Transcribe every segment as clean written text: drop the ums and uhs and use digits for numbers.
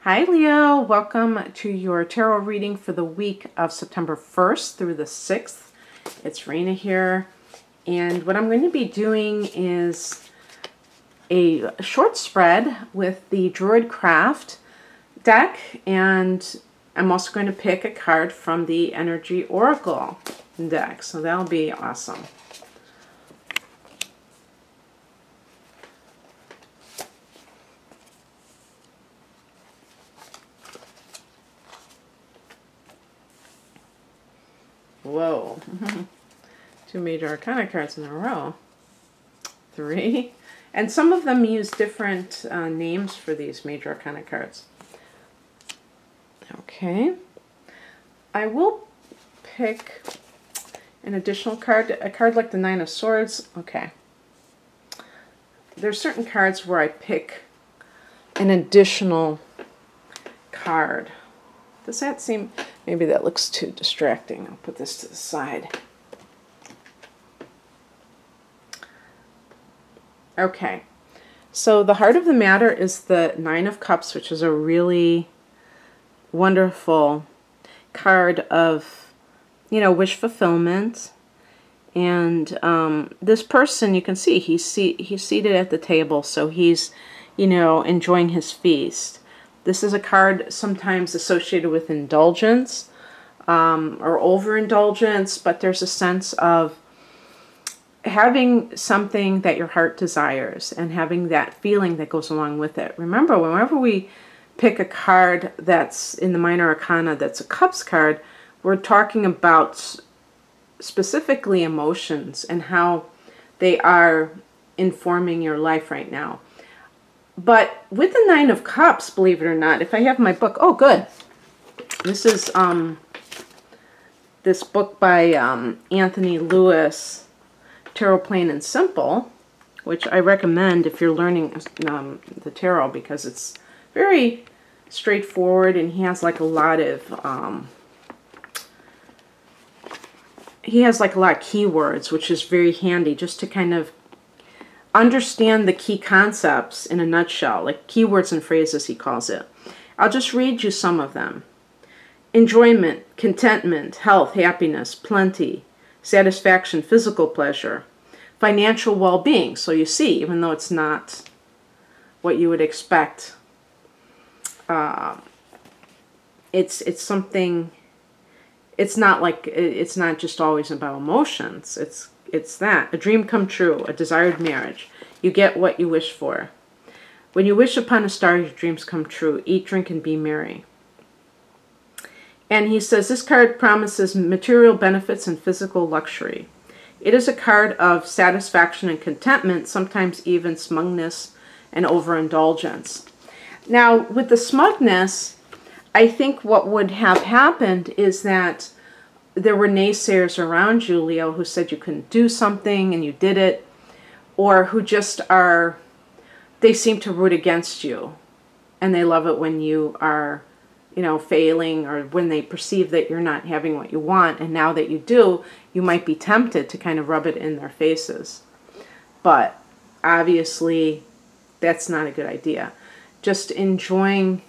Hi Leo, welcome to your tarot reading for the week of September 1st through the 6th. It's Raina here, and what I'm going to be doing is a short spread with the Druidcraft deck, and I'm also going to pick a card from the Energy Oracle deck, so that'll be awesome. Whoa. Two major arcana cards in a row. Three. And some of them use different names for these major arcana cards. Okay. I will pick an additional card, a card like the Nine of Swords. Okay. There's certain cards where I pick an additional card. Does that seem... Maybe that looks too distracting. I'll put this to the side. Okay. So the heart of the matter is the Nine of Cups, which is a really wonderful card of, wish fulfillment. And this person, you can see, he's seated at the table, so he's, enjoying his feast. This is a card sometimes associated with indulgence or overindulgence, but there's a sense of having something that your heart desires and having that feeling that goes along with it. Remember, whenever we pick a card that's in the minor arcana that's a cups card, we're talking about specifically emotions and how they are informing your life right now. But with the Nine of Cups, believe it or not, if I have my book, oh good. This is this book by Anthony Lewis, Tarot Plain and Simple, which I recommend if you're learning the tarot, because it's very straightforward and he has like a lot of keywords, which is very handy just to kind of understand the key concepts in a nutshell, like keywords and phrases he calls it. I'll just read you some of them. Enjoyment, contentment, health, happiness, plenty, satisfaction, physical pleasure, financial well-being. So you see, even though it's not what you would expect, it's something. It's not just always about emotions. It's that. A dream come true, a desired marriage. You get what you wish for. When you wish upon a star, your dreams come true. Eat, drink, and be merry. And he says this card promises material benefits and physical luxury. It is a card of satisfaction and contentment, sometimes even smugness and overindulgence. Now, with the smugness, I think what would have happened is that there were naysayers around you, Leo, who said you couldn't do something and you did it, or who just are, they seem to root against you and they love it when you are, failing, or when they perceive that you're not having what you want, and now that you do, you might be tempted to kind of rub it in their faces. But obviously that's not a good idea. Just enjoying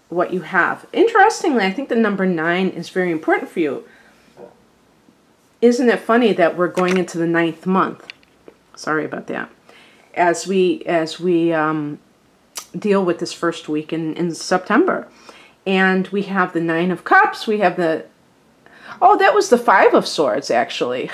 what you have. Interestingly, I think the number 9 is very important for you. Isn't it funny that we're going into the 9th month? Sorry about that. As we deal with this first week in September. And we have the Nine of Cups. We have the... Oh, that was the Five of Swords, actually.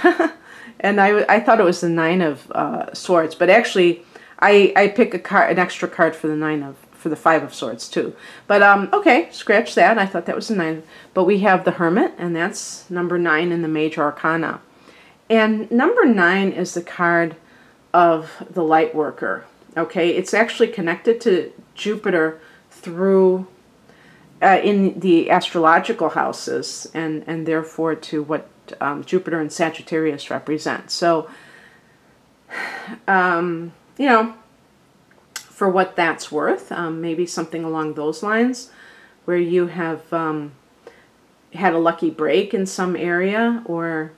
And I thought it was the Nine of Swords. But actually, I pick an extra card for the Five of Swords too. But okay, scratch that. I thought that was the 9. But we have the Hermit, and that's number 9 in the Major Arcana. And number 9 is the card of the light worker. Okay, it's actually connected to Jupiter through in the astrological houses, and therefore to what Jupiter and Sagittarius represent. So, for what that's worth, maybe something along those lines, where you have had a lucky break in some area, or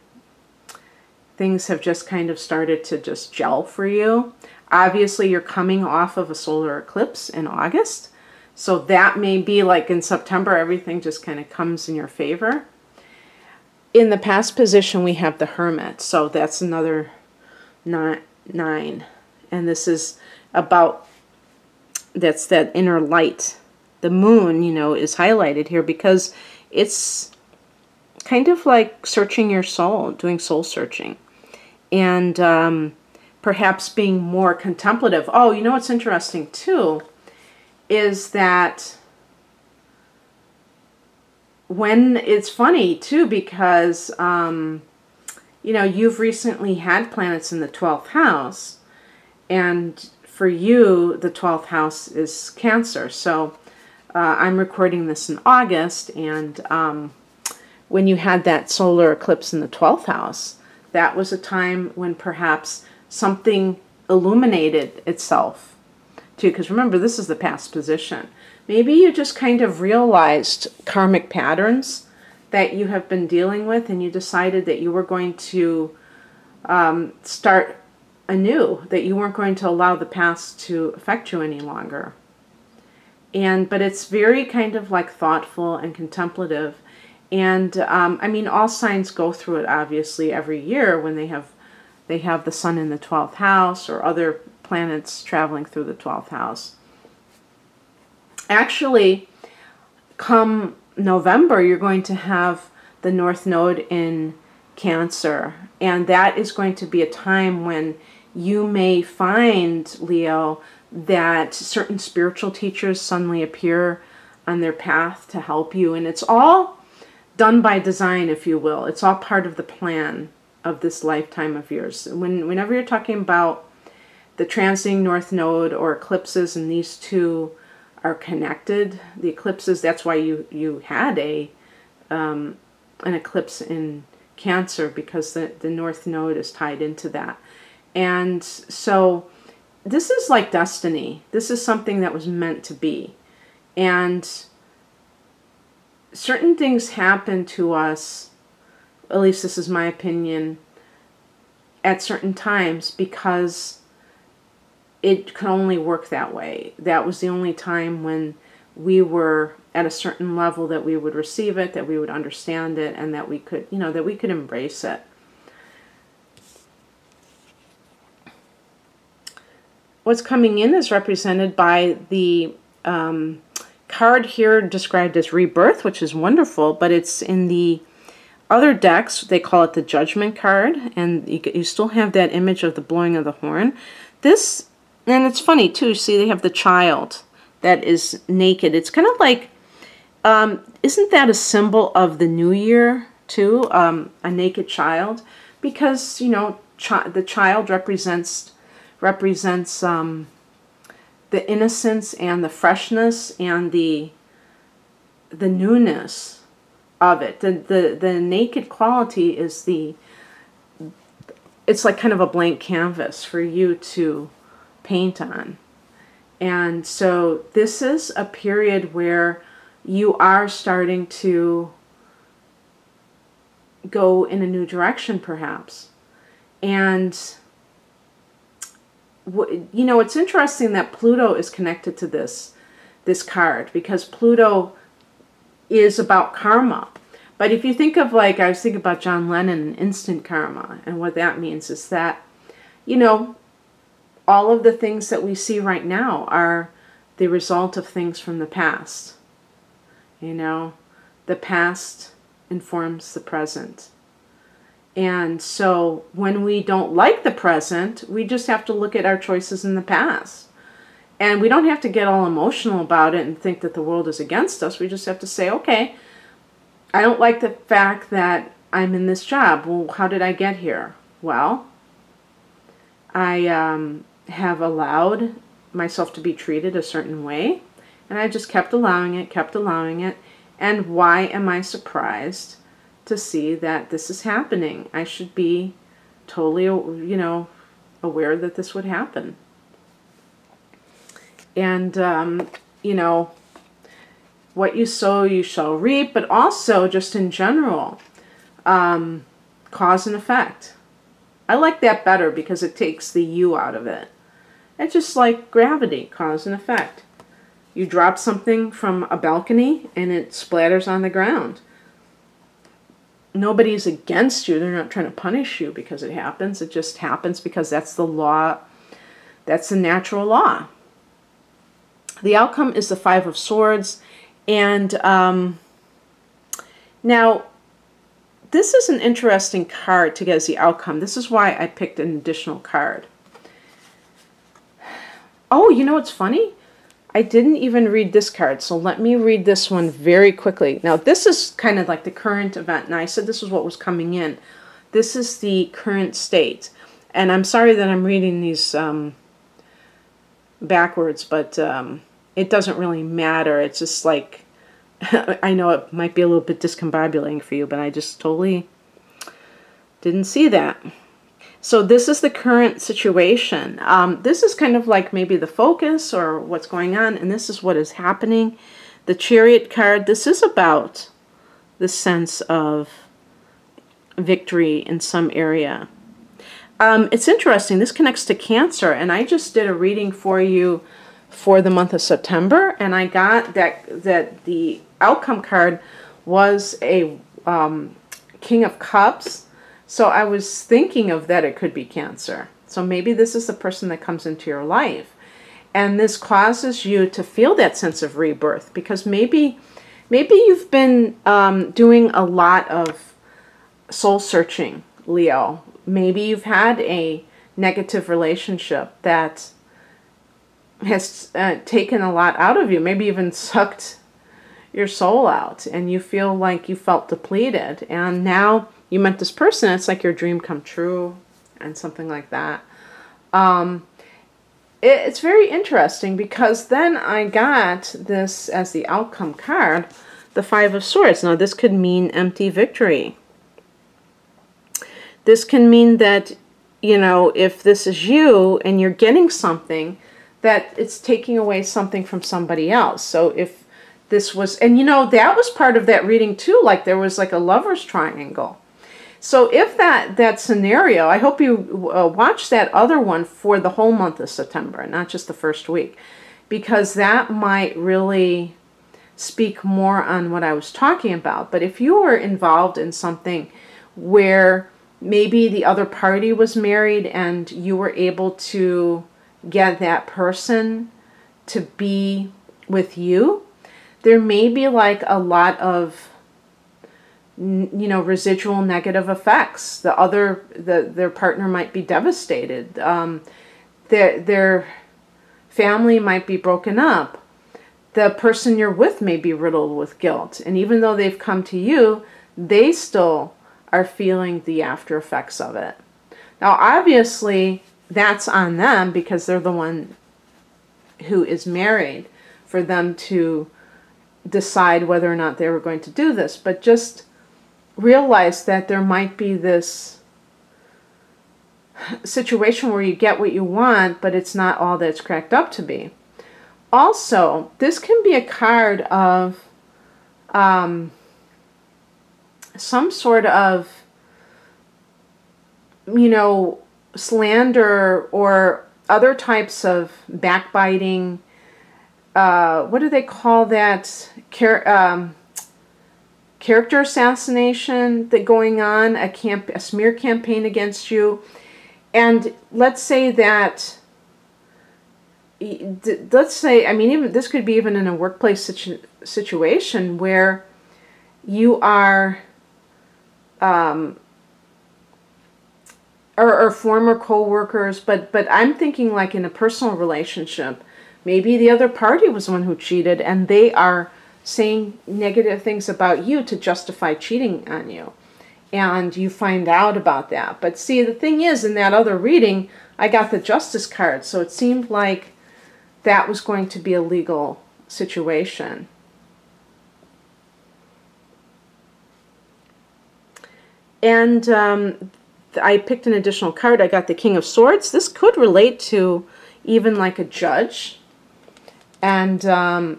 things have just kind of started to just gel for you. Obviously, you're coming off of a solar eclipse in August, So that may be like in September, everything just kind of comes in your favor. In the past position, we have the Hermit. So that's another 9. And this is about, that's that inner light. The moon, you know, is highlighted here because it's kind of like searching your soul, doing soul searching. And perhaps being more contemplative. Oh, you know what's interesting too is that when it's funny too because, you know, you've recently had planets in the 12th house, and for you, the 12th house is Cancer. So I'm recording this in August, and when you had that solar eclipse in the 12th house, that was a time when perhaps something illuminated itself too. Because remember, this is the past position. Maybe you just kind of realized karmic patterns that you have been dealing with, and you decided that you were going to start anew, that you weren't going to allow the past to affect you any longer. But it's very kind of like thoughtful and contemplative. And I mean, all signs go through it obviously every year when they have the sun in the 12th house or other planets traveling through the 12th house. Actually, come November, you're going to have the North Node in Cancer, and that is going to be a time when you may find, Leo, that certain spiritual teachers suddenly appear on their path to help you, and it's all done by design, if you will. It's all part of the plan of this lifetime of yours. Whenever you're talking about the transiting North Node or eclipses, and these two are connected, the eclipses, that's why you had an eclipse in Cancer, because the North Node is tied into that. And so this is like destiny. This is something that was meant to be. And certain things happen to us, at least this is my opinion, at certain times because it can only work that way. That was the only time when we were at a certain level that we would receive it, that we would understand it, and that we could, you know, that we could embrace it. What's coming in is represented by the card here described as Rebirth, which is wonderful, but it's in the other decks, they call it the Judgment card, and you still have that image of the blowing of the horn. This, and it's funny too, you see they have the child that is naked. It's kind of like, isn't that a symbol of the new year too, a naked child? Because, you know, the child represents the innocence and the freshness and the newness of it. The naked quality is it's like kind of a blank canvas for you to paint on. And so this is a period where you are starting to go in a new direction perhaps. And you know, it's interesting that Pluto is connected to this card, because Pluto is about karma. But if you think of, like, I was thinking about John Lennon and instant karma, and what that means is that, you know, all of the things that we see right now are the result of things from the past. You know, the past informs the present. And so when we don't like the present, we just have to look at our choices in the past. And we don't have to get all emotional about it and think that the world is against us. We just have to say, okay, I don't like the fact that I'm in this job. Well, how did I get here? Well, I have allowed myself to be treated a certain way. And I just kept allowing it, kept allowing it. And why am I surprised to see that this is happening? I should be totally, you know, aware that this would happen. And, you know, what you sow, you shall reap, but also just in general, cause and effect. I like that better because it takes the you out of it. It's just like gravity, cause and effect. You drop something from a balcony and it splatters on the ground. Nobody's against you. They're not trying to punish you because it happens. It just happens because that's the law. That's the natural law. The outcome is the Five of Swords. And now, this is an interesting card to get as the outcome. This is why I picked an additional card. Oh, you know what's funny? I didn't even read this card, so let me read this one very quickly. Now, this is kind of like the current event, and I said this is what was coming in. This is the current state. And I'm sorry that I'm reading these backwards, but it doesn't really matter. It's just like, I know it might be a little bit discombobulating for you, but I just totally didn't see that. So this is the current situation. This is kind of like maybe the focus or what's going on, and this is what is happening. The Chariot card, this is about the sense of victory in some area. It's interesting. This connects to Cancer, and I just did a reading for you for the month of September, and I got that the outcome card was a King of Cups. So I was thinking of that it could be Cancer. So maybe this is the person that comes into your life. And this causes you to feel that sense of rebirth. Because maybe you've been doing a lot of soul searching, Leo. Maybe you've had a negative relationship that has taken a lot out of you. Maybe even sucked your soul out. And you feel like you felt depleted. And now you met this person, it's like your dream come true and something like that. It's very interesting because then I got this as the outcome card, the Five of Swords. Now this could mean empty victory. This can mean that, you know, if this is you and you're getting something, that it's taking away something from somebody else. So if this was, and you know, that was part of that reading too, like there was like a lover's triangle. So if that scenario, I hope you watch that other one for the whole month of September, not just the first week, because that might really speak more on what I was talking about. But if you were involved in something where maybe the other party was married and you were able to get that person to be with you, there may be like a lot of, you know, residual negative effects. Their partner might be devastated. Their family might be broken up. The person you're with may be riddled with guilt. And even though they've come to you, they still are feeling the after effects of it. Now, obviously, that's on them because they're the one who is married, for them to decide whether or not they were going to do this. But just realize that there might be this situation where you get what you want, but it's not all that it's cracked up to be. Also, this can be a card of some sort of, you know, slander or other types of backbiting. What do they call that? Character assassination that going on, a smear campaign against you. And let's say that, I mean, even this could be even in a workplace situation where you are, or former co-workers, but I'm thinking like in a personal relationship, maybe the other party was the one who cheated and they are saying negative things about you to justify cheating on you. And you find out about that. But see, the thing is, in that other reading, I got the Justice card. So it seemed like that was going to be a legal situation. And I picked an additional card. I got the King of Swords. This could relate to even like a judge. And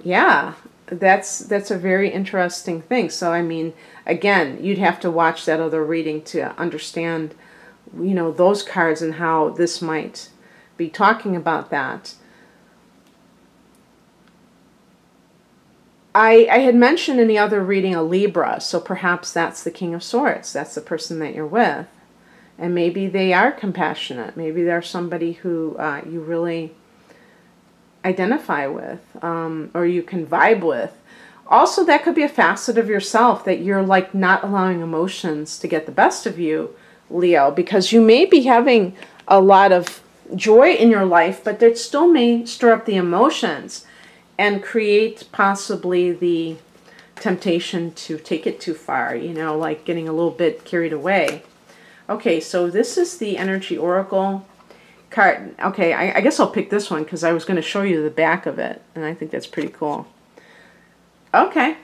yeah, that's a very interesting thing. So I mean, again, you'd have to watch that other reading to understand, you know, those cards and how this might be talking about that. I had mentioned in the other reading a Libra, so perhaps that's the King of Swords. That's the person that you're with. And maybe they are compassionate. Maybe they're somebody who you really identify with, or you can vibe with. Also, that could be a facet of yourself that you're like not allowing emotions to get the best of you, Leo, because you may be having a lot of joy in your life, but that still may stir up the emotions and create possibly the temptation to take it too far, you know, like getting a little bit carried away. Okay, so this is the Energy Oracle card. Okay, I guess I'll pick this one because I was going to show you the back of it, and I think that's pretty cool. Okay,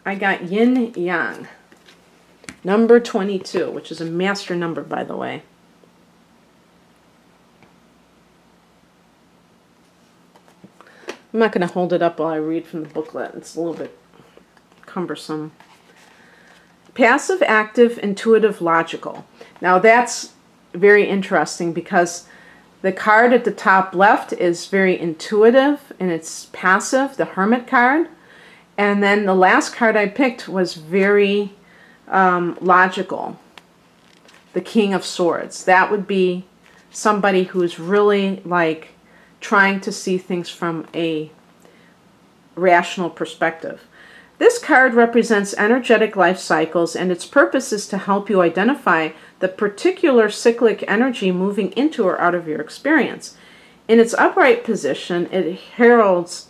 I got Yin Yang, number 22, which is a master number, by the way. I'm not going to hold it up while I read from the booklet. It's a little bit cumbersome. Passive, active, intuitive, logical. Now that's very interesting because the card at the top left is very intuitive and it's passive, the Hermit card. And then the last card I picked was very logical, the King of Swords. That would be somebody who's really like trying to see things from a rational perspective. This card represents energetic life cycles, and its purpose is to help you identify the particular cyclic energy moving into or out of your experience. In its upright position, it heralds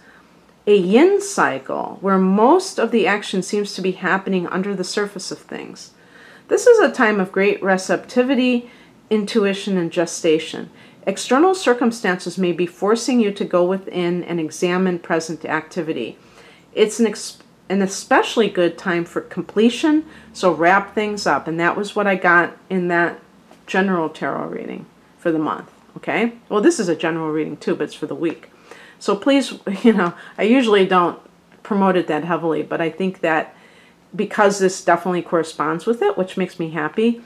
a yin cycle where most of the action seems to be happening under the surface of things. This is a time of great receptivity, intuition, and gestation. External circumstances may be forcing you to go within and examine present activity. It's an especially good time for completion, so wrap things up. And that was what I got in that general tarot reading for the month, okay? Well, this is a general reading too, but it's for the week. So please, you know, I usually don't promote it that heavily, but I think that because this definitely corresponds with it, which makes me happy,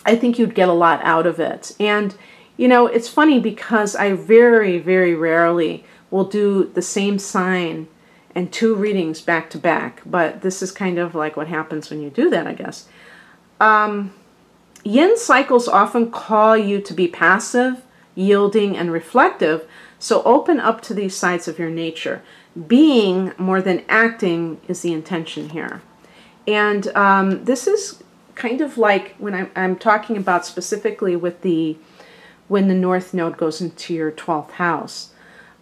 I think you'd get a lot out of it. And, you know, it's funny because I very, very rarely will do the same sign and 2 readings back to back. But this is kind of like what happens when you do that, I guess. Yin cycles often call you to be passive, yielding, and reflective. So open up to these sides of your nature. Being more than acting is the intention here. And this is kind of like when I'm talking about specifically with when the North Node goes into your 12th house.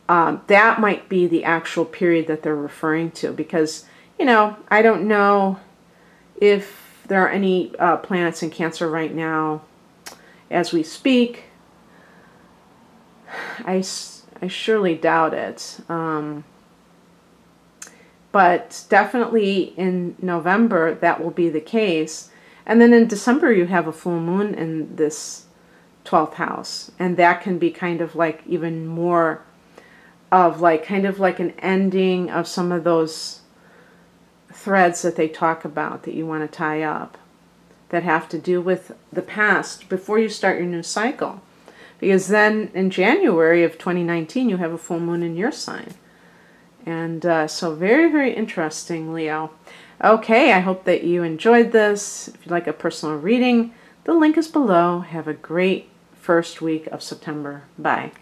That might be the actual period that they're referring to because, you know, I don't know if there are any planets in Cancer right now as we speak. I surely doubt it. But definitely in November that will be the case. And then in December you have a full moon in this 12th house. And that can be kind of like even more of like kind of like an ending of some of those threads that they talk about that you want to tie up that have to do with the past before you start your new cycle. Because then in January of 2019 you have a full moon in your sign. And so very, very interesting, Leo. Okay, I hope that you enjoyed this. If you'd like a personal reading, the link is below. Have a great first week of September. Bye.